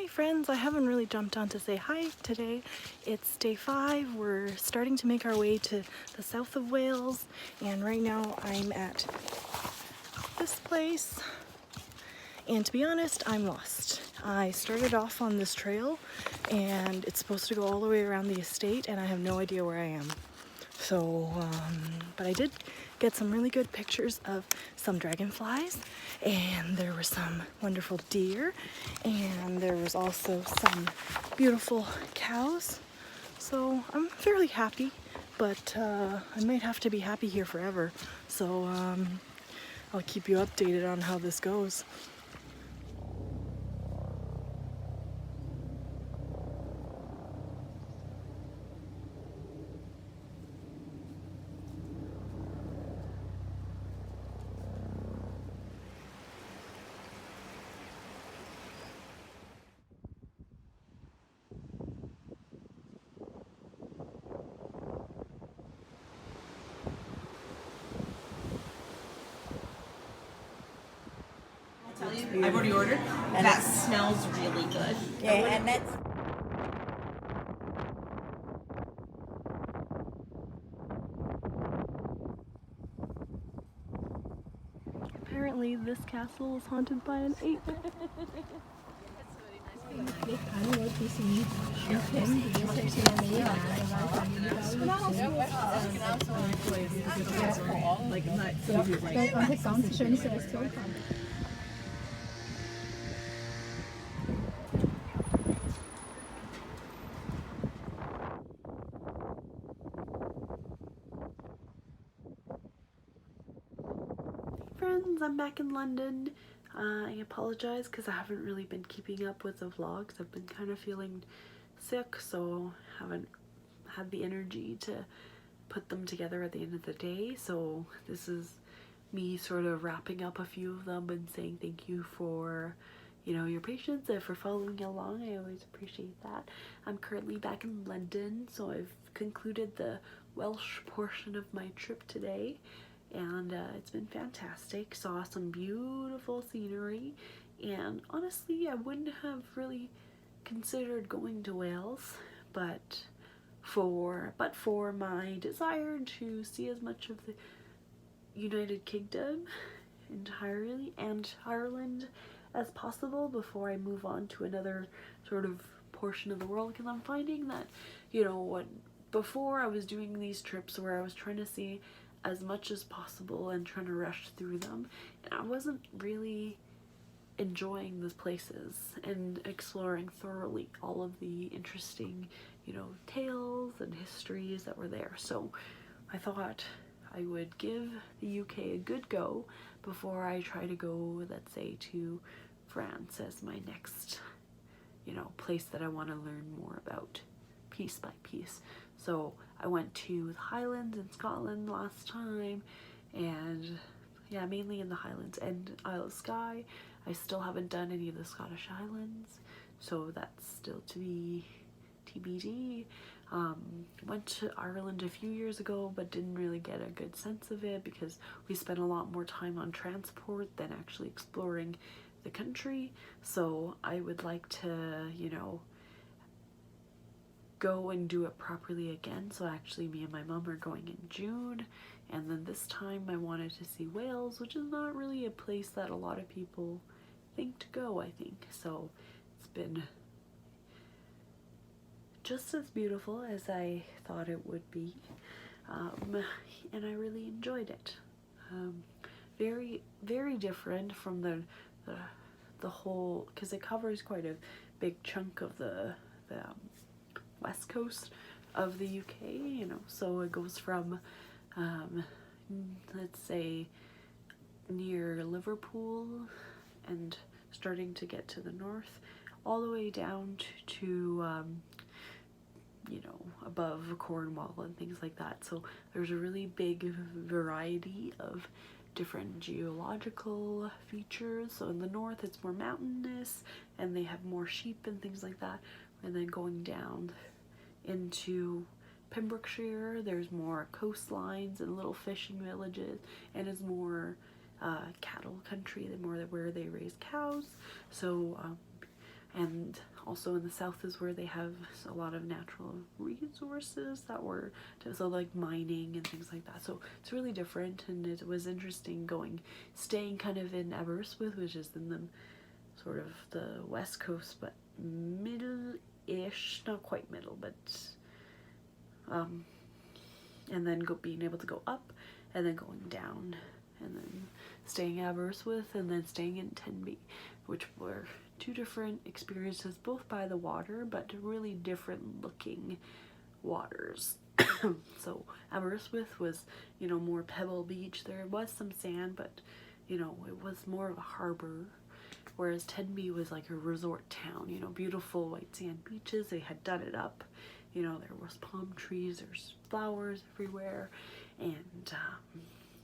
Hi friends, I haven't really jumped on to say hi today. It's day 5. We're starting to make our way to the south of Wales, and right now I'm at this place, and to be honest, I'm lost. I started off on this trail and it's supposed to go all the way around the estate, and I have no idea where I am. So, but I did get some really good pictures of some dragonflies, and there were some wonderful deer, and there was also some beautiful cows. So I'm fairly happy, but I might have to be happy here forever. So I'll keep you updated on how this goes. I've already ordered. And that smells really good. Yeah, and that's... Apparently this castle is haunted by an ape. Friends, I'm back in London. I apologize because I haven't really been keeping up with the vlogs. I've been kind of feeling sick, so haven't had the energy to put them together at the end of the day. So this is me sort of wrapping up a few of them and saying thank you for, you know, your patience and for following along. I always appreciate that. I'm currently back in London, so I've concluded the Welsh portion of my trip today, and it's been fantastic. Saw some beautiful scenery, and honestly I wouldn't have really considered going to Wales, but for my desire to see as much of the United Kingdom entirely and Ireland as possible before I move on to another sort of portion of the world, because I'm finding that, you know, what before I was doing these trips where I was trying to see as much as possible and trying to rush through them, and I wasn't really enjoying the places and exploring thoroughly all of the interesting, you know, tales and histories that were there. So I thought I would give the UK a good go before I try to go, let's say, to France as my next, you know, place that I want to learn more about piece by piece. So I went to the Highlands in Scotland last time, and yeah, mainly in the Highlands and Isle of Skye. I still haven't done any of the Scottish Highlands, so that's still to be TBD. Went to Ireland a few years ago, but didn't really get a good sense of it because we spent a lot more time on transport than actually exploring the country. So I would like to, you know, go and do it properly again. So actually me and my mom are going in June, and then this time I wanted to see Wales, which is not really a place that a lot of people think to go, I think. So it's been just as beautiful as I thought it would be, and I really enjoyed it. Very, very different from the whole, because it covers quite a big chunk of the west coast of the UK, you know, so it goes from let's say near Liverpool and starting to get to the north all the way down to you know, above Cornwall and things like that. So there's a really big variety of different geological features. So in the north it's more mountainous and they have more sheep and things like that, and then going down into Pembrokeshire there's more coastlines and little fishing villages, and is more cattle country, the more where they raise cows. So and also in the south is where they have a lot of natural resources that were, so like mining and things like that. So it's really different, and it was interesting staying kind of in Aberystwyth, which is in the sort of the west coast, but middle-ish, not quite middle, but and then being able to go up and then going down, and then staying in Aberystwyth and then staying in Tenby, which were two different experiences, both by the water, but really different looking waters. So Aberystwyth was, you know, more pebble beach. There was some sand, but, you know, it was more of a harbor, whereas Tenby was like a resort town, you know, beautiful white sand beaches. They had done it up, you know, there was palm trees, there's flowers everywhere, and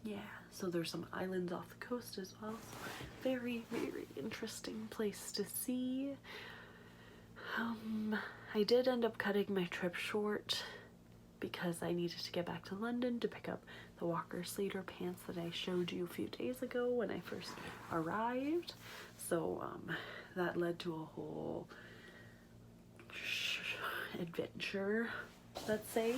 yeah, so there's some islands off the coast as well. So very, very interesting place to see. I did end up cutting my trip short because I needed to get back to London to pick up the Walker Slater pants that I showed you a few days ago when I first arrived. So that led to a whole adventure, let's say.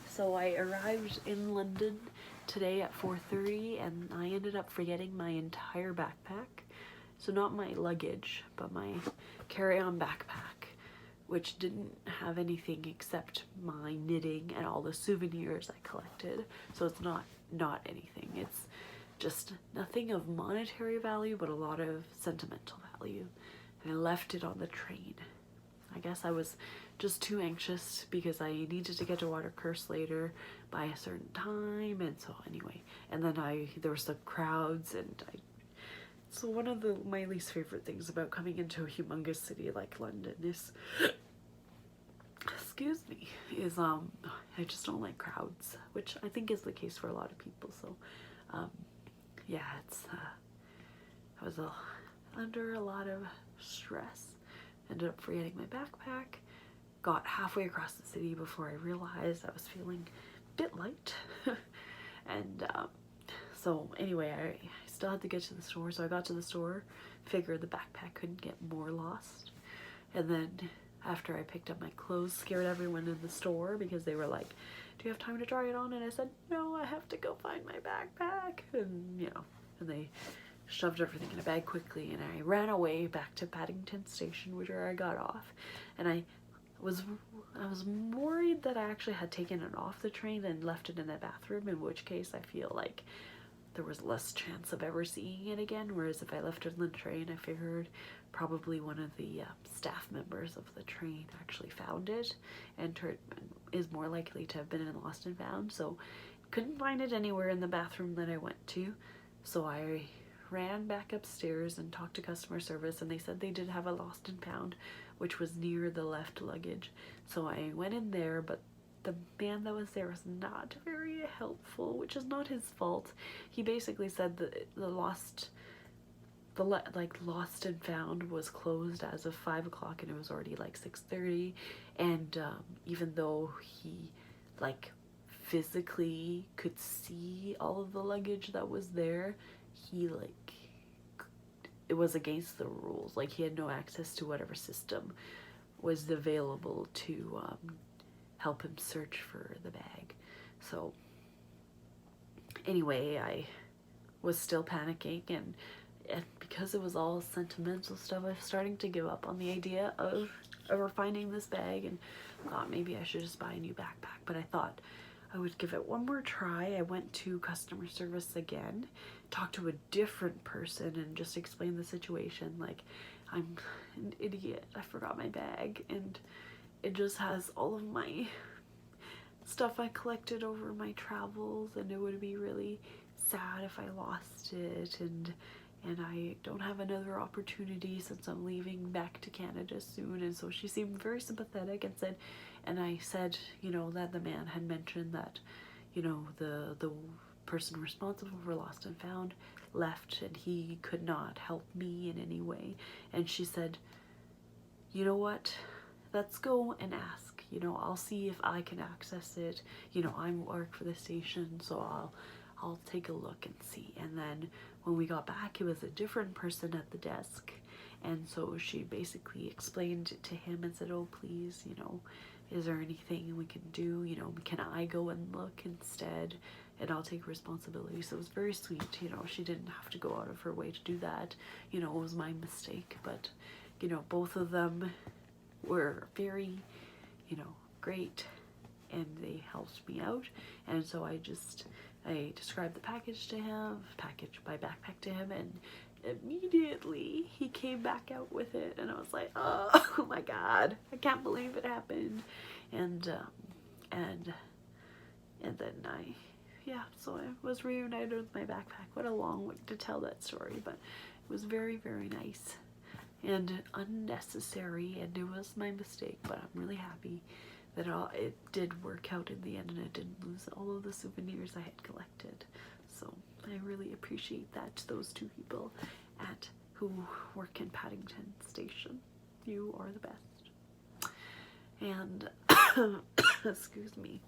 So I arrived in London today at 4:30, and I ended up forgetting my entire backpack. So not my luggage, but my carry-on backpack, which didn't have anything except my knitting and all the souvenirs I collected. So it's not anything. It's just nothing of monetary value, but a lot of sentimental value. And I left it on the train. I guess I was just too anxious because I needed to get to Watercurse later by a certain time, and so anyway, and then there was the crowds, and so one of my least favorite things about coming into a humongous city like London is, excuse me, is I just don't like crowds, which I think is the case for a lot of people. So yeah, I was under a lot of stress. Ended up forgetting my backpack, got halfway across the city before I realized I was feeling a bit light. And so anyway, I still had to get to the store, so I got to the store, figured the backpack couldn't get more lost, and then after I picked up my clothes, scared everyone in the store because they were like, do you have time to try it on? And I said, no, I have to go find my backpack, and you know, and they shoved everything in a bag quickly, and I ran away back to Paddington Station, where I got off, and I was worried that I actually had taken it off the train and left it in the bathroom, in which case I feel like there was less chance of ever seeing it again, whereas if I left it in the train, I figured probably one of the staff members of the train actually found it and is more likely to have been in lost and found. So couldn't find it anywhere in the bathroom that I went to, so I ran back upstairs and talked to customer service, and they said they did have a lost and found, which was near the left luggage. So I went in there, but the man that was there was not very helpful, which is not his fault. He basically said that the lost and found was closed as of 5 o'clock, and it was already like 6:30, and even though he like physically could see all of the luggage that was there, it was against the rules. Like, he had no access to whatever system was available to help him search for the bag. So anyway, I was still panicking, and because it was all sentimental stuff, I was starting to give up on the idea of ever finding this bag, and thought maybe I should just buy a new backpack. But I thought I would give it one more try. I went to customer service again, talked to a different person, and just explained the situation. Like, I'm an idiot, I forgot my bag, and it just has all of my stuff I collected over my travels, and it would be really sad if I lost it, and I don't have another opportunity since I'm leaving back to Canada soon. And so she seemed very sympathetic and said, and I said, you know, that the man had mentioned that, you know, the person responsible for lost and found left, and he could not help me in any way. And she said, you know what, let's go and ask, you know, I'll see if I can access it. You know, I work for the station, so I'll take a look and see. And then when we got back, it was a different person at the desk, And so she basically explained it to him and said, oh, please, you know, is there anything we can do? You know, can I go and look instead? And I'll take responsibility. So it was very sweet, you know, she didn't have to go out of her way to do that. You know, it was my mistake, but, you know, both of them were very, you know, great, and they helped me out. And so I described the package to him, my backpack to him, and immediately he came back out with it, and I was like, oh my god, I can't believe it happened. And then so I was reunited with my backpack. What a long way to tell that story, but it was very, very nice and unnecessary, and it was my mistake, but I'm really happy that it did work out in the end, and I didn't lose all of the souvenirs I had collected. So I really appreciate that, those two people who work in Paddington Station. You are the best. And excuse me.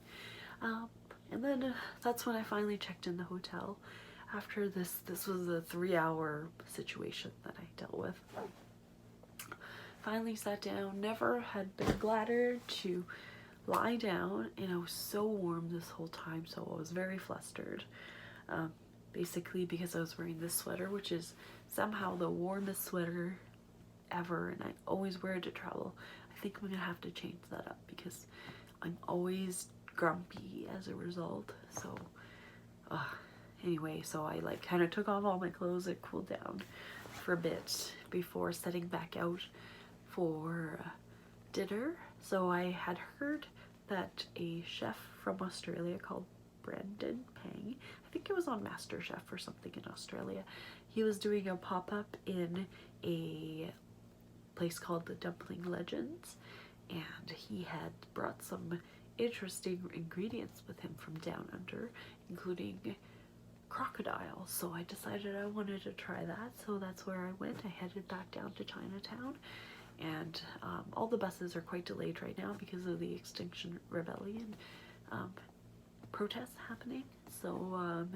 And then that's when I finally checked in the hotel. After this was a 3-hour situation that I dealt with. Finally sat down, never had been gladder to lie down, and I was so warm this whole time, so I was very flustered. Basically because I was wearing this sweater, which is somehow the warmest sweater ever, and I always wear it to travel. I think I'm gonna have to change that up because I'm always grumpy as a result. So anyway, so I like kind of took off all my clothes and cooled down for a bit before setting back out for dinner. So I had heard that a chef from Australia called Brendan Pang, I think it was on MasterChef or something in Australia, he was doing a pop-up in a place called the Dumpling Legends, and he had brought some interesting ingredients with him from down under, including crocodile. So I decided I wanted to try that, so that's where I went. I headed back down to Chinatown, and all the buses are quite delayed right now because of the Extinction Rebellion protests happening. So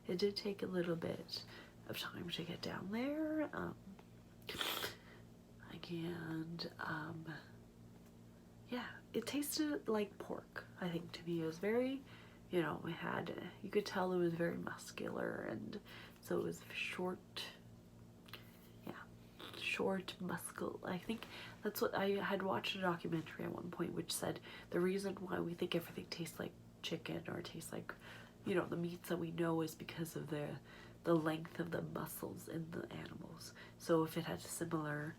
it did take a little bit of time to get down there. Yeah, it tasted like pork, I think, to me. It was very, you know, you could tell it was very muscular, and so it was short, muscle. I think that's what I had watched a documentary at one point which said the reason why we think everything tastes like chicken or tastes like, you know, the meats that we know is because of the length of the muscles in the animals. So if it had a similar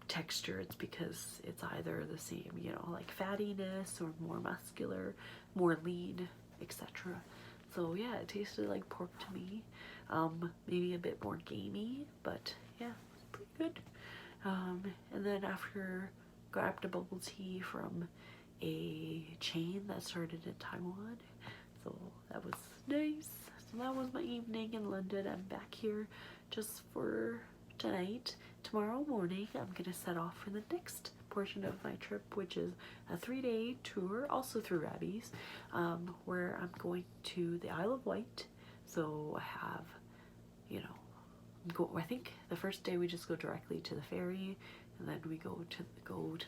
texture, it's because it's either the same, you know, like fattiness or more muscular, more lean, etc. So yeah, it tasted like pork to me. Maybe a bit more gamey, but yeah, it was pretty good. And then after, grabbed a bubble tea from a chain that started in Taiwan, so that was nice. So that was my evening in London. I'm back here just for tonight. Tomorrow morning I'm gonna set off for the next portion of my trip, which is a 3-day tour, also through Rabbie's, where I'm going to the Isle of Wight. So I have, you know, I think the first day we just go directly to the ferry, and then we go to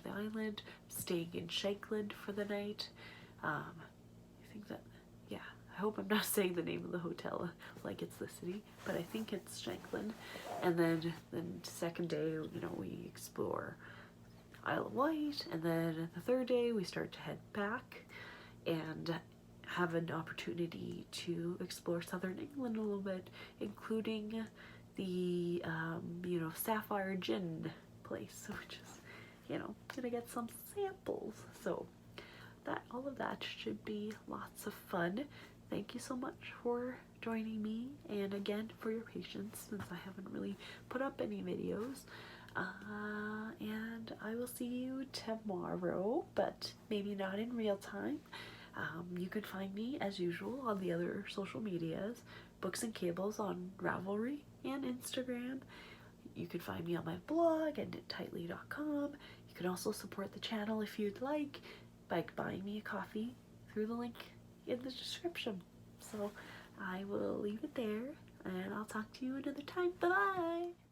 the island, staying in Shanklin for the night. I think that, yeah, I hope I'm not saying the name of the hotel like it's the city, but I think it's Shanklin. And then the second day, you know, we explore Isle of Wight, and then the third day we start to head back and have an opportunity to explore southern England a little bit, including the you know, Sapphire Gin place, which is, you know, gonna get some samples. So that, all of that should be lots of fun. Thank you so much for joining me, and again for your patience since I haven't really put up any videos. And I will see you tomorrow, but maybe not in real time. You can find me as usual on the other social medias, Books and Cables on Ravelry and Instagram. You can find me on my blog at knittightly.com. You can also support the channel if you'd like by buying me a coffee through the link in the description. So I will leave it there, and I'll talk to you another time. Bye bye.